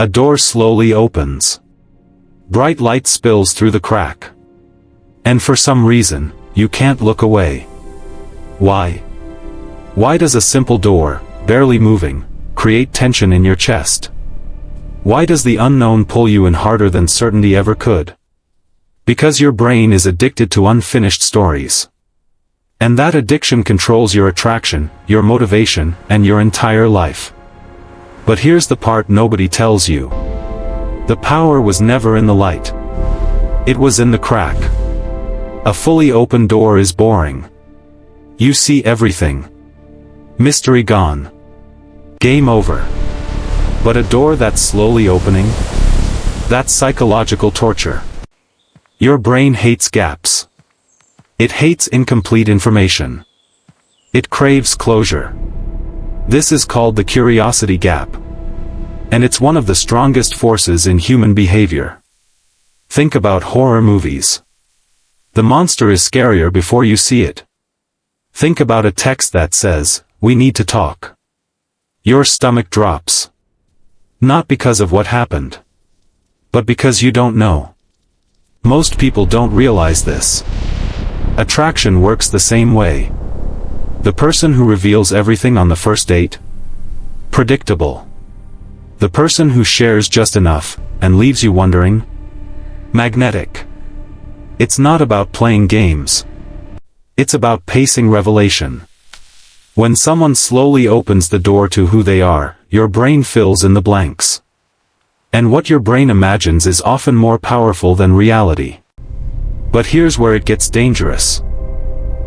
A door slowly opens. Bright light spills through the crack. And for some reason, you can't look away. Why? Why does a simple door, barely moving, create tension in your chest? Why does the unknown pull you in harder than certainty ever could? Because your brain is addicted to unfinished stories. And that addiction controls your attraction, your motivation, and your entire life. But here's the part nobody tells you. The power was never in the light. It was in the crack. A fully open door is boring. You see everything. Mystery gone. Game over. But a door that's slowly opening? That's psychological torture. Your brain hates gaps. It hates incomplete information. It craves closure. This is called the curiosity gap. And it's one of the strongest forces in human behavior. Think about horror movies. The monster is scarier before you see it. Think about a text that says, "We need to talk." Your stomach drops. Not because of what happened, but because you don't know. Most people don't realize this. Attraction works the same way. The person who reveals everything on the first date? Predictable. The person who shares just enough, and leaves you wondering? Magnetic. It's not about playing games. It's about pacing revelation. When someone slowly opens the door to who they are, your brain fills in the blanks. And what your brain imagines is often more powerful than reality. But here's where it gets dangerous.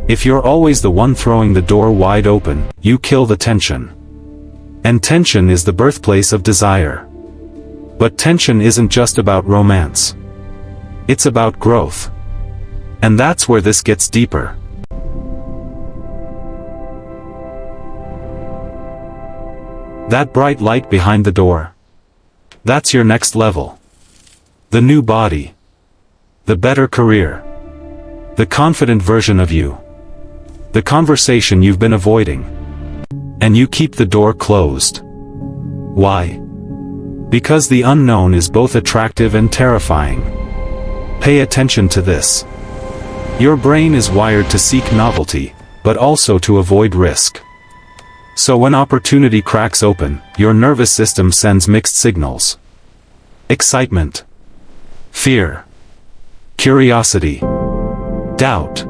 If you're always the one throwing the door wide open, you kill the tension. And tension is the birthplace of desire. But tension isn't just about romance. It's about growth. And that's where this gets deeper. That bright light behind the door. That's your next level. The new body. The better career. The confident version of you. The conversation you've been avoiding. And you keep the door closed. Why? Because the unknown is both attractive and terrifying. Pay attention to this. Your brain is wired to seek novelty, but also to avoid risk. So when opportunity cracks open, your nervous system sends mixed signals. Excitement. Fear. Curiosity. Doubt.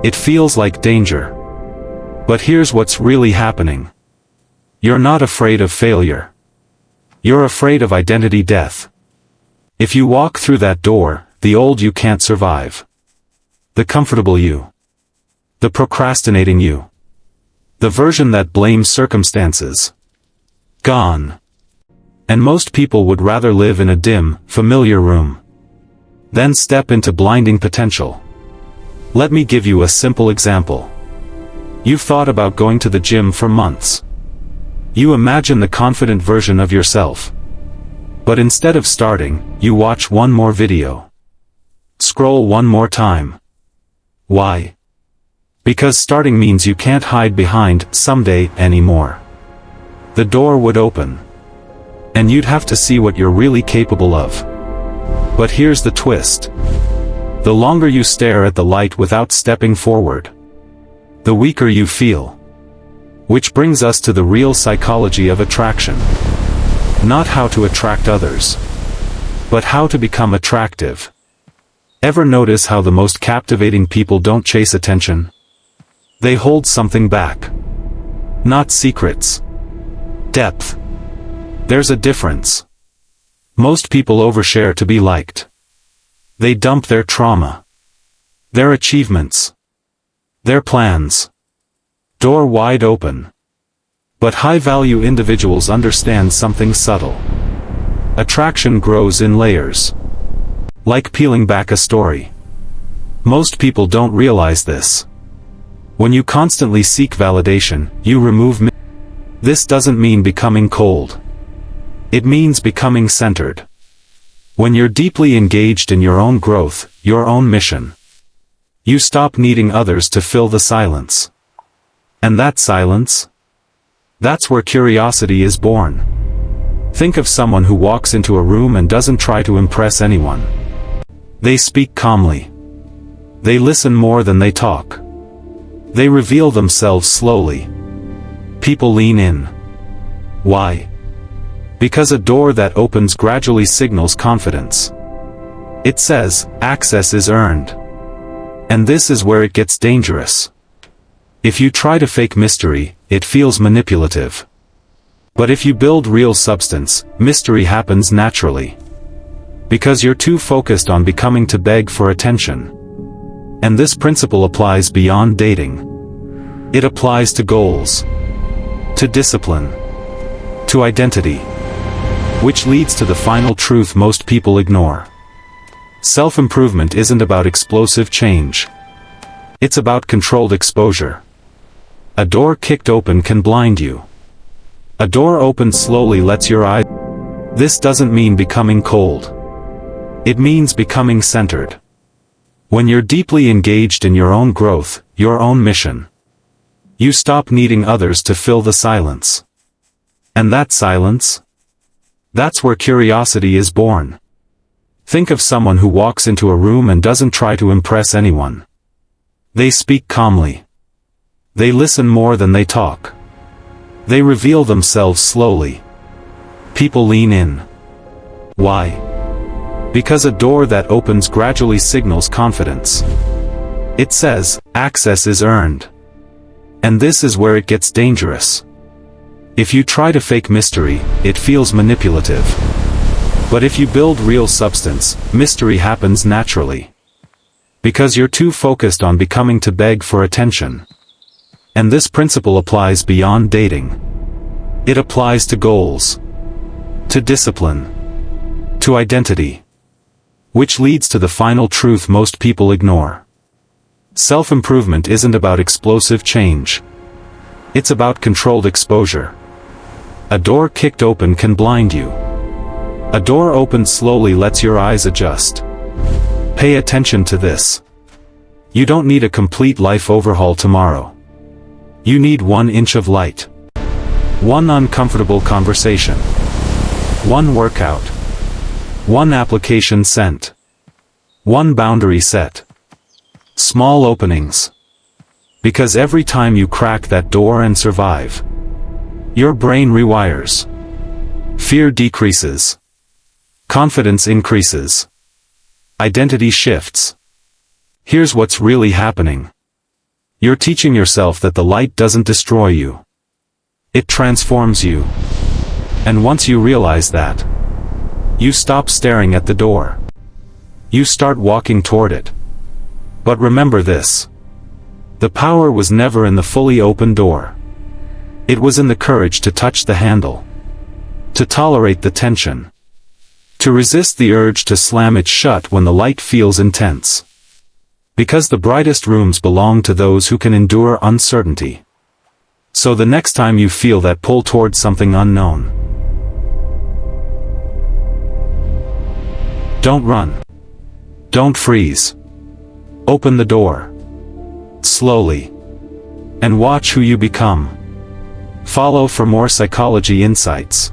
It feels like danger. But here's what's really happening. You're not afraid of failure. You're afraid of identity death. If you walk through that door, the old you can't survive. The comfortable you. The procrastinating you. The version that blames circumstances. Gone. And most people would rather live in a dim, familiar room than step into blinding potential. Let me give you a simple example. You've thought about going to the gym for months. You imagine the confident version of yourself. But instead of starting, you watch one more video. Scroll one more time. Why? Because starting means you can't hide behind "someday" anymore. The door would open. And you'd have to see what you're really capable of. But here's the twist. The longer you stare at the light without stepping forward, the weaker you feel. Which brings us to the real psychology of attraction. Not how to attract others, but how to become attractive. Ever notice how the most captivating people don't chase attention? They hold something back. Not secrets. Depth. There's a difference. Most people overshare to be liked. They dump their trauma, their achievements, their plans. Door wide open. But high-value individuals understand something subtle. Attraction grows in layers. Like peeling back a story. Most people don't realize this. When you constantly seek validation, you remove This doesn't mean becoming cold. It means becoming centered. When you're deeply engaged in your own growth, your own mission, you stop needing others to fill the silence. And that silence? That's where curiosity is born. Think of someone who walks into a room and doesn't try to impress anyone. They speak calmly. They listen more than they talk. They reveal themselves slowly. People lean in. Why? Because a door that opens gradually signals confidence. It says, access is earned. And this is where it gets dangerous. If you try to fake mystery, it feels manipulative. But if you build real substance, mystery happens naturally. Because you're too focused on becoming to beg for attention. And this principle applies beyond dating. It applies to goals, to discipline, to identity, which leads to the final truth most people ignore. Self-improvement isn't about explosive change. It's about controlled exposure. A door kicked open can blind you. A door opened slowly lets your eyes. This doesn't mean becoming cold. It means becoming centered. When you're deeply engaged in your own growth, your own mission, you stop needing others to fill the silence. And that silence? That's where curiosity is born. Think of someone who walks into a room and doesn't try to impress anyone. They speak calmly. They listen more than they talk. They reveal themselves slowly. People lean in. Why? Because a door that opens gradually signals confidence. It says, access is earned. And this is where it gets dangerous. If you try to fake mystery, it feels manipulative. But if you build real substance, mystery happens naturally. Because you're too focused on becoming to beg for attention. And this principle applies beyond dating. It applies to goals, to discipline, to identity, which leads to the final truth most people ignore. Self-improvement isn't about explosive change. It's about controlled exposure. A door kicked open can blind you. A door opened slowly lets your eyes adjust. Pay attention to this. You don't need a complete life overhaul tomorrow. You need 1 inch of light. 1 uncomfortable conversation. 1 workout. 1 application sent. 1 boundary set. Small openings. Because every time you crack that door and survive, your brain rewires. Fear decreases. Confidence increases. Identity shifts. Here's what's really happening. You're teaching yourself that the light doesn't destroy you. It transforms you. And once you realize that, you stop staring at the door. You start walking toward it. But remember this. The power was never in the fully open door. It was in the courage to touch the handle. To tolerate the tension. To resist the urge to slam it shut when the light feels intense. Because the brightest rooms belong to those who can endure uncertainty. So the next time you feel that pull towards something unknown, don't run. Don't freeze. Open the door. Slowly. And watch who you become. Follow for more psychology insights.